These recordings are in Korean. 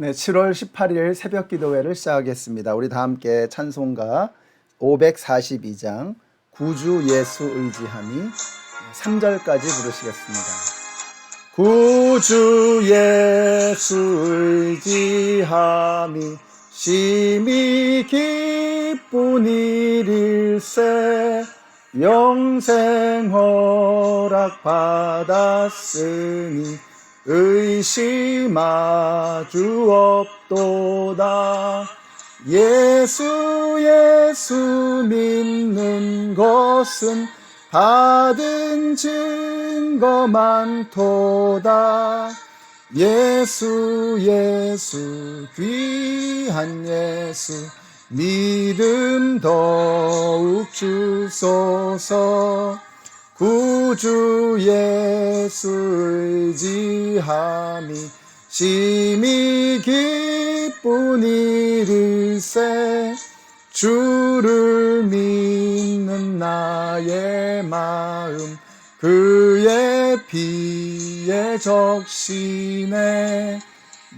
네, 7월 18일 새벽 기도회를 시작하겠습니다. 우리 다 함께 찬송가 542장 구주 예수 의지함이 3절까지 부르시겠습니다. 구주 예수 의지함이 심히 기쁜 일일세 영생 허락 받았으니 의심하주 없도다. 예수 믿는 것은 받은 증거 많도다. 예수 귀한 예수 믿음 더욱 주소서. 구주 예수 의지함이 심히 기쁜 일일세 주를 믿는 나의 마음 그의 피에 적시네.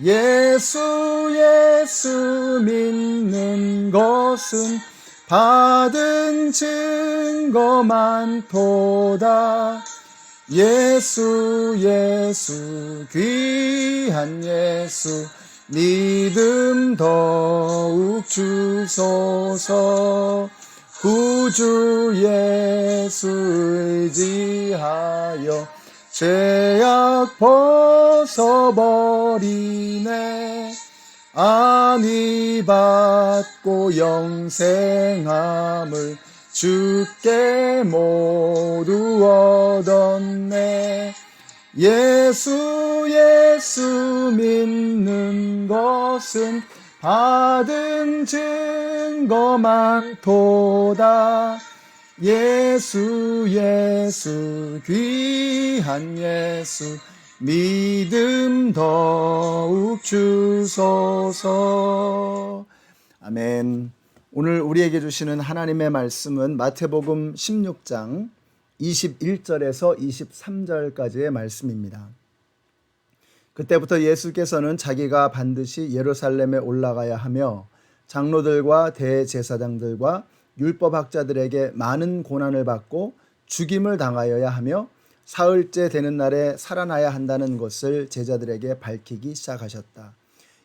예수 믿는 것은 받은 증거 많도다. 예수 귀한 예수 믿음 더욱 주소서. 구주 예수 의지하여 죄악 벗어버리네. 안위 받고 영생함을 주께 모두 얻었네. 예수 믿는 것은 받은 증거 많도다. 예수 귀한 예수 믿음 더욱 주소서. 아멘. 오늘 우리에게 주시는 하나님의 말씀은 마태복음 16장 21절에서 23절까지의 말씀입니다. 그때부터 예수께서는 자기가 반드시 예루살렘에 올라가야 하며 장로들과 대제사장들과 율법학자들에게 많은 고난을 받고 죽임을 당하여야 하며 사흘째 되는 날에 살아나야 한다는 것을 제자들에게 밝히기 시작하셨다.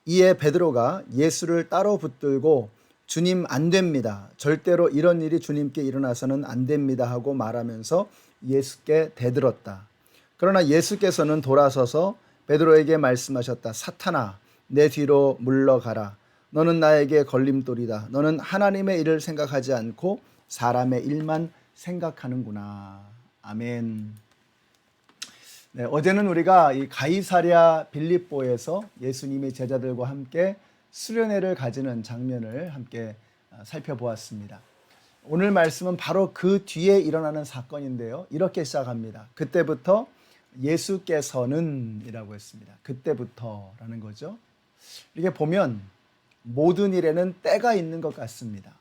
이에 베드로가 예수를 따로 붙들고 주님 안 됩니다. 절대로 이런 일이 주님께 일어나서는 안 됩니다 하고 말하면서 예수께 대들었다. 그러나 예수께서는 돌아서서 베드로에게 말씀하셨다. 사탄아, 내 뒤로 물러가라. 너는 나에게 걸림돌이다. 너는 하나님의 일을 생각하지 않고 사람의 일만 생각하는구나. 아멘. 네, 어제는 우리가 이 가이사랴 빌립보에서 예수님이 제자들과 함께 수련회를 가지는 장면을 함께 살펴보았습니다. 오늘 말씀은 바로 그 뒤에 일어나는 사건인데요. 이렇게 시작합니다. 그때부터 예수께서는 이라고 했습니다. 그때부터라는 거죠. 이렇게 보면 모든 일에는 때가 있는 것 같습니다.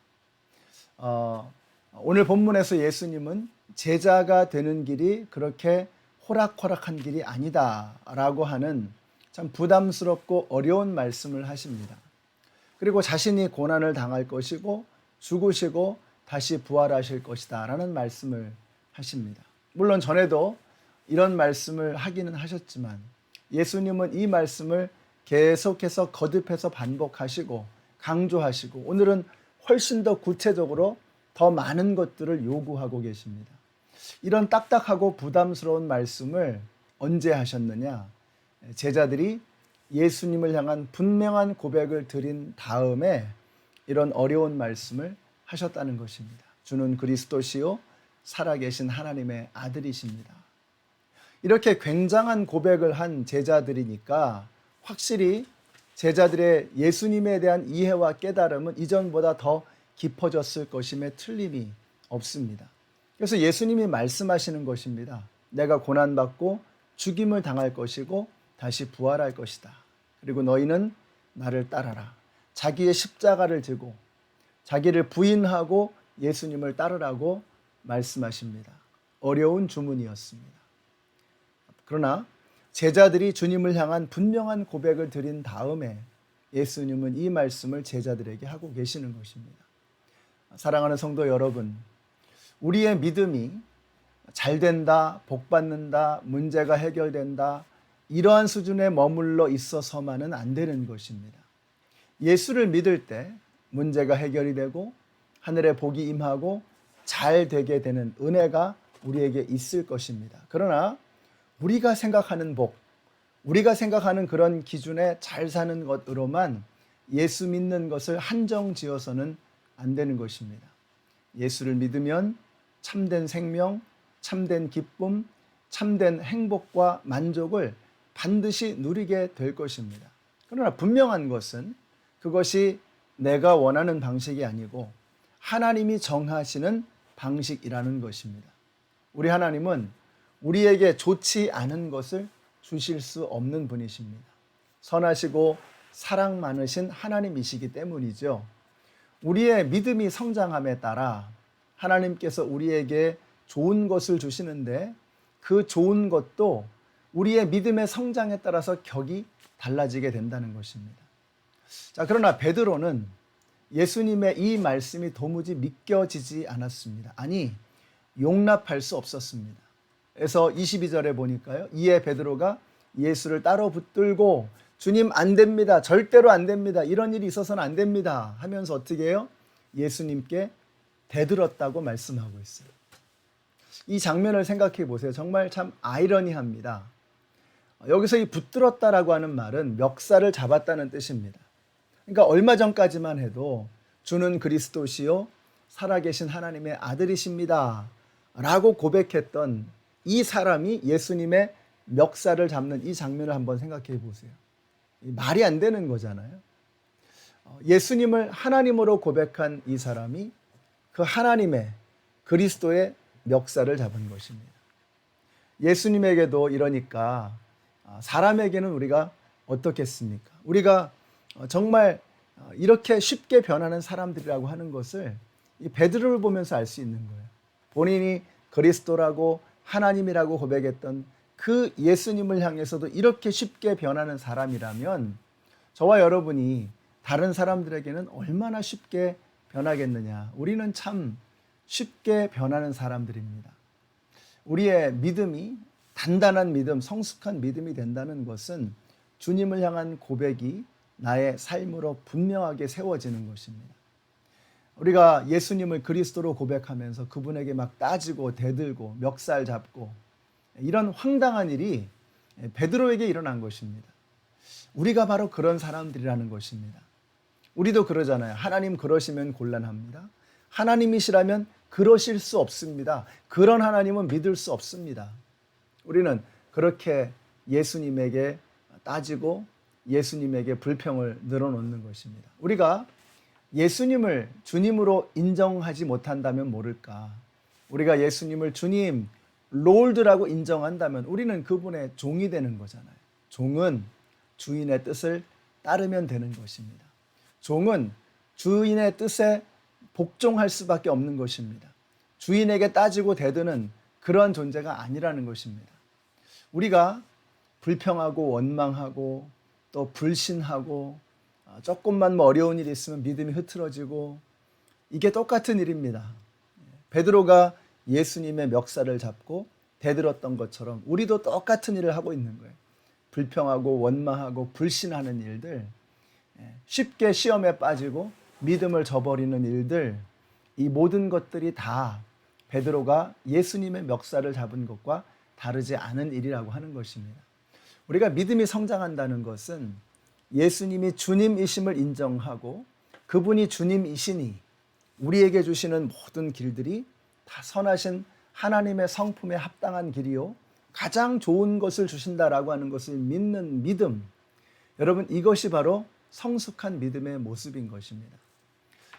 오늘 본문에서 예수님은 제자가 되는 길이 그렇게 호락호락한 길이 아니다라고 하는 참 부담스럽고 어려운 말씀을 하십니다. 그리고 자신이 고난을 당할 것이고 죽으시고 다시 부활하실 것이다 라는 말씀을 하십니다. 물론 전에도 이런 말씀을 하기는 하셨지만 예수님은 이 말씀을 계속해서 거듭해서 반복하시고 강조하시고 오늘은 훨씬 더 구체적으로 더 많은 것들을 요구하고 계십니다. 이런 딱딱하고 부담스러운 말씀을 언제 하셨느냐? 제자들이 예수님을 향한 분명한 고백을 드린 다음에 이런 어려운 말씀을 하셨다는 것입니다. 주는 그리스도시요 살아계신 하나님의 아들이십니다. 이렇게 굉장한 고백을 한 제자들이니까 확실히 제자들의 예수님에 대한 이해와 깨달음은 이전보다 더 깊어졌을 것임에 틀림이 없습니다. 그래서 예수님이 말씀하시는 것입니다. 내가 고난받고 죽임을 당할 것이고 다시 부활할 것이다. 그리고 너희는 나를 따라라. 자기의 십자가를 지고 자기를 부인하고 예수님을 따르라고 말씀하십니다. 어려운 주문이었습니다. 그러나 제자들이 주님을 향한 분명한 고백을 드린 다음에 예수님은 이 말씀을 제자들에게 하고 계시는 것입니다. 사랑하는 성도 여러분, 우리의 믿음이 잘 된다, 복 받는다, 문제가 해결된다, 이러한 수준에 머물러 있어서만은 안 되는 것입니다. 예수를 믿을 때 문제가 해결이 되고 하늘의 복이 임하고 잘 되게 되는 은혜가 우리에게 있을 것입니다. 그러나 우리가 생각하는 복, 우리가 생각하는 그런 기준에 잘 사는 것으로만 예수 믿는 것을 한정 지어서는 안 되는 것입니다. 예수를 믿으면 참된 생명, 참된 기쁨, 참된 행복과 만족을 반드시 누리게 될 것입니다. 그러나 분명한 것은 그것이 내가 원하는 방식이 아니고 하나님이 정하시는 방식이라는 것입니다. 우리 하나님은 우리에게 좋지 않은 것을 주실 수 없는 분이십니다. 선하시고 사랑 많으신 하나님이시기 때문이죠. 우리의 믿음이 성장함에 따라 하나님께서 우리에게 좋은 것을 주시는데 그 좋은 것도 우리의 믿음의 성장에 따라서 격이 달라지게 된다는 것입니다. 자, 그러나 베드로는 예수님의 이 말씀이 도무지 믿겨지지 않았습니다. 아니, 용납할 수 없었습니다. 그래서 22절에 보니까요, 이에 베드로가 예수를 따로 붙들고 주님 안 됩니다. 절대로 안 됩니다. 이런 일이 있어서는 안 됩니다. 하면서 어떻게 해요? 예수님께 대들었다고 말씀하고 있어요. 이 장면을 생각해 보세요. 정말 참 아이러니합니다. 여기서 이 붙들었다라고 하는 말은 멱살을 잡았다는 뜻입니다. 그러니까 얼마 전까지만 해도 주는 그리스도시요 살아계신 하나님의 아들이십니다 라고 고백했던 이 사람이 예수님의 멱살을 잡는 이 장면을 한번 생각해 보세요. 말이 안 되는 거잖아요. 예수님을 하나님으로 고백한 이 사람이 그 하나님의 그리스도의 멱살을 잡은 것입니다. 예수님에게도 이러니까 사람에게는 우리가 어떻겠습니까? 우리가 정말 이렇게 쉽게 변하는 사람들이라고 하는 것을 이 베드로를 보면서 알 수 있는 거예요. 본인이 그리스도라고 하나님이라고 고백했던 그 예수님을 향해서도 이렇게 쉽게 변하는 사람이라면 저와 여러분이 다른 사람들에게는 얼마나 쉽게 변하겠느냐. 우리는 참 쉽게 변하는 사람들입니다. 우리의 믿음이 단단한 믿음, 성숙한 믿음이 된다는 것은 주님을 향한 고백이 나의 삶으로 분명하게 세워지는 것입니다. 우리가 예수님을 그리스도로 고백하면서 그분에게 막 따지고 대들고 멱살 잡고 이런 황당한 일이 베드로에게 일어난 것입니다. 우리가 바로 그런 사람들이라는 것입니다. 우리도 그러잖아요. 하나님 그러시면 곤란합니다. 하나님이시라면 그러실 수 없습니다. 그런 하나님은 믿을 수 없습니다. 우리는 그렇게 예수님에게 따지고 예수님에게 불평을 늘어놓는 것입니다. 우리가 예수님을 주님으로 인정하지 못한다면 모를까? 우리가 예수님을 주님, 롤드라고 인정한다면 우리는 그분의 종이 되는 거잖아요. 종은 주인의 뜻을 따르면 되는 것입니다. 종은 주인의 뜻에 복종할 수밖에 없는 것입니다. 주인에게 따지고 대드는 그런 존재가 아니라는 것입니다. 우리가 불평하고 원망하고 또 불신하고 조금만 어려운 일이 있으면 믿음이 흐트러지고 이게 똑같은 일입니다. 베드로가 예수님의 멱살을 잡고 대들었던 것처럼 우리도 똑같은 일을 하고 있는 거예요. 불평하고 원망하고 불신하는 일들, 쉽게 시험에 빠지고 믿음을 저버리는 일들, 이 모든 것들이 다 베드로가 예수님의 멱살을 잡은 것과 다르지 않은 일이라고 하는 것입니다. 우리가 믿음이 성장한다는 것은 예수님이 주님이심을 인정하고 그분이 주님이시니 우리에게 주시는 모든 길들이 다 선하신 하나님의 성품에 합당한 길이요 가장 좋은 것을 주신다라고 하는 것을 믿는 믿음, 여러분 이것이 바로 성숙한 믿음의 모습인 것입니다.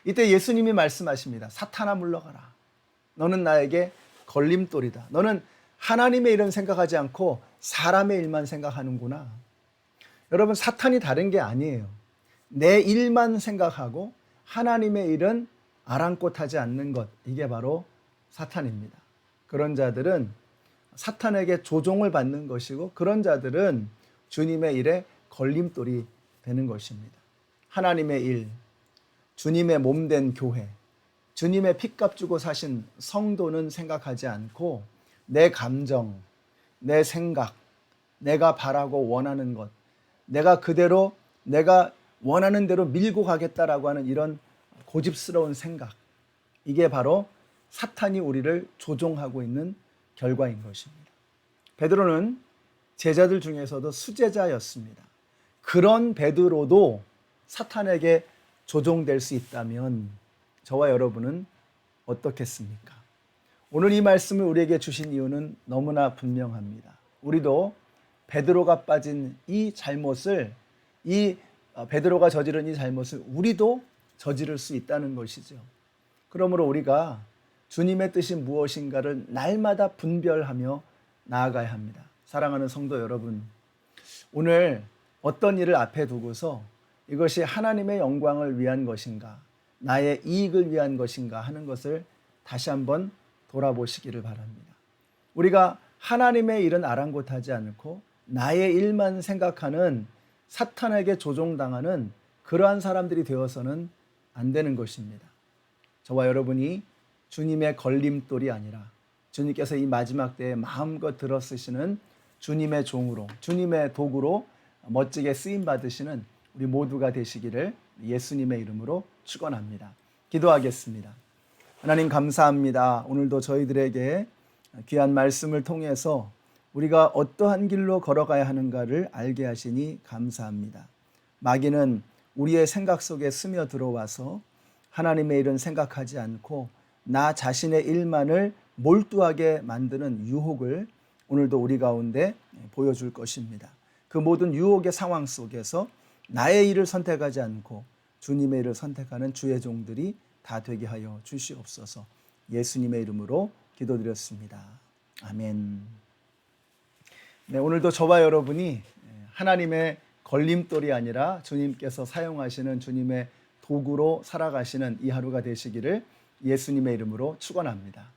이때 예수님이 말씀하십니다. 사탄아 물러가라. 너는 나에게 걸림돌이다. 너는 하나님의 일은 생각하지 않고 사람의 일만 생각하는구나. 여러분 사탄이 다른 게 아니에요. 내 일만 생각하고 하나님의 일은 아랑곳하지 않는 것, 이게 바로 사탄입니다. 그런 자들은 사탄에게 조종을 받는 것이고 그런 자들은 주님의 일에 걸림돌이 되는 것입니다. 하나님의 일, 주님의 몸된 교회, 주님의 핏값 주고 사신 성도는 생각하지 않고 내 감정, 내 생각, 내가 바라고 원하는 것, 내가 그대로 내가 원하는 대로 밀고 가겠다라고 하는 이런 고집스러운 생각, 이게 바로 사탄이 우리를 조종하고 있는 결과인 것입니다. 베드로는 제자들 중에서도 수제자였습니다. 그런 베드로도 사탄에게 조종될 수 있다면 저와 여러분은 어떻겠습니까? 오늘 이 말씀을 우리에게 주신 이유는 너무나 분명합니다. 우리도 베드로가 빠진 이 잘못을, 베드로가 저지른 이 잘못을 우리도 저지를 수 있다는 것이죠. 그러므로 우리가 주님의 뜻이 무엇인가를 날마다 분별하며 나아가야 합니다. 사랑하는 성도 여러분, 오늘 어떤 일을 앞에 두고서 이것이 하나님의 영광을 위한 것인가, 나의 이익을 위한 것인가 하는 것을 다시 한번 돌아보시기를 바랍니다. 우리가 하나님의 일은 아랑곳하지 않고 나의 일만 생각하는 사탄에게 조종당하는 그러한 사람들이 되어서는 안 되는 것입니다. 저와 여러분이 주님의 걸림돌이 아니라 주님께서 이 마지막 때에 마음껏 들어쓰시는 주님의 종으로, 주님의 도구로 멋지게 쓰임 받으시는 우리 모두가 되시기를 예수님의 이름으로 축원합니다. 기도하겠습니다. 하나님 감사합니다. 오늘도 저희들에게 귀한 말씀을 통해서 우리가 어떠한 길로 걸어가야 하는가를 알게 하시니 감사합니다. 마귀는 우리의 생각 속에 스며들어와서 하나님의 일은 생각하지 않고 나 자신의 일만을 몰두하게 만드는 유혹을 오늘도 우리 가운데 보여줄 것입니다. 그 모든 유혹의 상황 속에서 나의 일을 선택하지 않고 주님의 일을 선택하는 주의 종들이 다 되게 하여 주시옵소서. 예수님의 이름으로 기도드렸습니다. 아멘. 네, 오늘도 저와 여러분이 하나님의 걸림돌이 아니라 주님께서 사용하시는 주님의 도구로 살아가시는 이 하루가 되시기를 예수님의 이름으로 축원합니다.